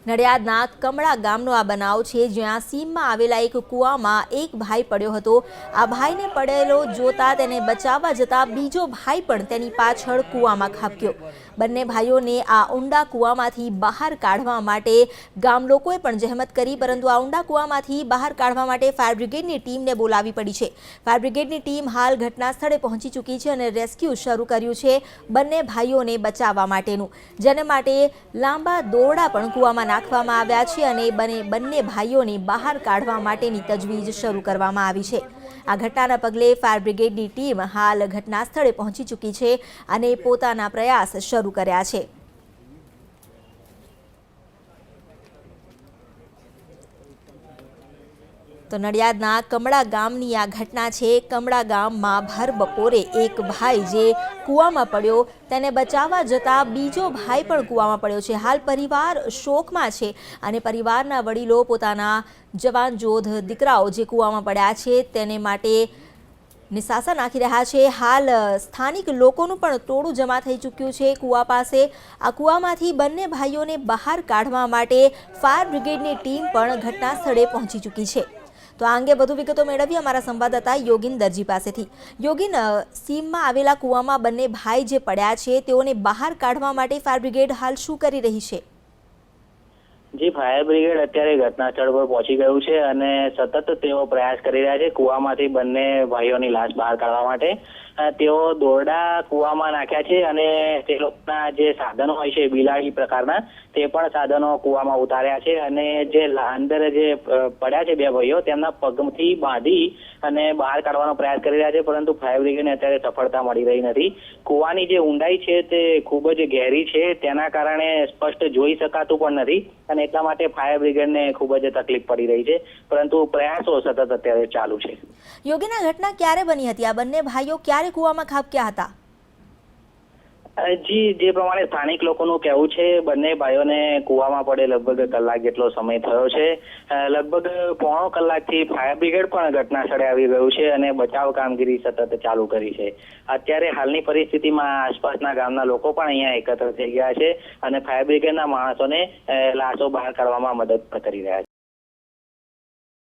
નડિયાદના કમળા ગામનો આ બનાવ છે, જ્યાં સીમમાં આવેલા એક કૂવામાં એક ભાઈ પડ્યો હતો। આ ભાઈને પડેલો જોતા તેને બચાવવા જતા બીજો ભાઈ પણ તેની પાછળ કૂવામાં ખાબક્યો। બંને ભાઈઓને આ ઊંડા કૂવામાંથી બહાર કાઢવા માટે ગામ લોકોએ પણ જહેમત કરી, પરંતુ આ ઊંડા કૂવામાંથી બહાર કાઢવા માટે ફાયર બ્રિગેડની ટીમને બોલાવી પડી છે। ફાયર બ્રિગેડની ટીમ હાલ ઘટના સ્થળે પહોંચી ચૂકી છે અને રેસ્ક્યુ શરૂ કર્યું છે બંને ભાઈઓને બચાવવા માટેનું, જેને માટે લાંબા દોરડા પણ કૂવામાં નાખવામાં આવ્યા છે અને બંને ભાઈઓને બહાર કાઢવા માટેની તજવીજ શરૂ કરવામાં આવી છે। આ ઘટનાના પગલે ફાયર બ્રિગેડની ટીમ હાલ ઘટના સ્થળે પહોંચી ચૂકી છે અને પોતાના પ્રયાસ શરૂ કર્યા છે। તો નડિયાદના કમળા ગામની આ ઘટના છે। કમળા ગામમાં ભર બપોરે એક ભાઈ જે કૂવામાં પડ્યો તેને બચાવવા જતા બીજો ભાઈ પણ કૂવામાં પડ્યો છે। હાલ પરિવાર શોકમાં છે અને પરિવારના વડીલો પોતાના જવાન જોધ દીકરાઓ જે કૂવામાં પડ્યા છે તેને માટે નિશાસા નાખી રહ્યા છે। હાલ સ્થાનિક લોકોનું પણ ટોળું જમા થઈ ચૂક્યું છે કૂવા પાસે। આ કૂવામાંથી બંને ભાઈઓને બહાર કાઢવા માટે ફાયર બ્રિગેડની ટીમ પણ ઘટના સ્થળે પહોંચી ચૂકી છે। તો આ અંગે વધુ વિગતો મેળવી અમારા સંવાદદાતા યોગીન દરજી પાસેથી। યોગીન, સીમમાં આવેલા કૂવામાં બંને ભાઈ જે પડ્યા છે તેઓને બહાર કાઢવા માટે ફાયર બ્રિગેડ હાલ શું કરી રહી છે? જી, ફાયર બ્રિગેડ અત્યારે ઘટના સ્થળ પર પહોંચી ગયું છે અને સતત તેઓ પ્રયાસ કરી રહ્યા છે કૂવામાંથી બંને ભાઈઓની લાશ બહાર કાઢવા માટે। તેઓ દોરડા કૂવામાં નાખ્યા છે અને તે લોકોના જે સાધનો હોય છે બિલાડી પ્રકારના તે પણ સાધનો કૂવામાં ઉતાર્યા છે અને જે અંદર જે પડ્યા છે બે ભાઈઓ તેમના પગથી બાંધી અને બહાર કાઢવાનો પ્રયાસ કરી રહ્યા છે, પરંતુ ફાયર બ્રિગેડને અત્યારે સફળતા મળી રહી નથી। કૂવાની જે ઊંડાઈ છે તે ખૂબ જ ઘેરી છે, તેના કારણે સ્પષ્ટ જોઈ શકાતું પણ નથી અને એટલા માટે ફાયર બ્રિગેડને ખૂબ જ તકલીફ પડી રહી છે, પરંતુ પ્રયાસો સતત અત્યારે ચાલુ છે। યોગીના, ઘટના ક્યારે બની હતી? આ બંને ભાઈઓ ક્યારે કૂવામાં ખાબક્યા હતા? જી, જે પ્રમાણે સ્થાનિક લોકોનું કહેવું છે બંને ભાઈઓને કૂવામાં પડે લગભગ કલાક જેટલો સમય થયો છે। લગભગ પોણો કલાકથી ફાયર બ્રિગેડ પણ ઘટના સ્થળે આવી ગયું છે અને બચાવ કામગીરી સતત ચાલુ કરી છે। અત્યારે હાલની પરિસ્થિતિમાં આસપાસના ગામના લોકો પણ અહીંયા એકત્ર થઈ ગયા છે અને ફાયર બ્રિગેડના માણસોને લાશો બહાર કાઢવામાં મદદ કરી રહ્યા છે।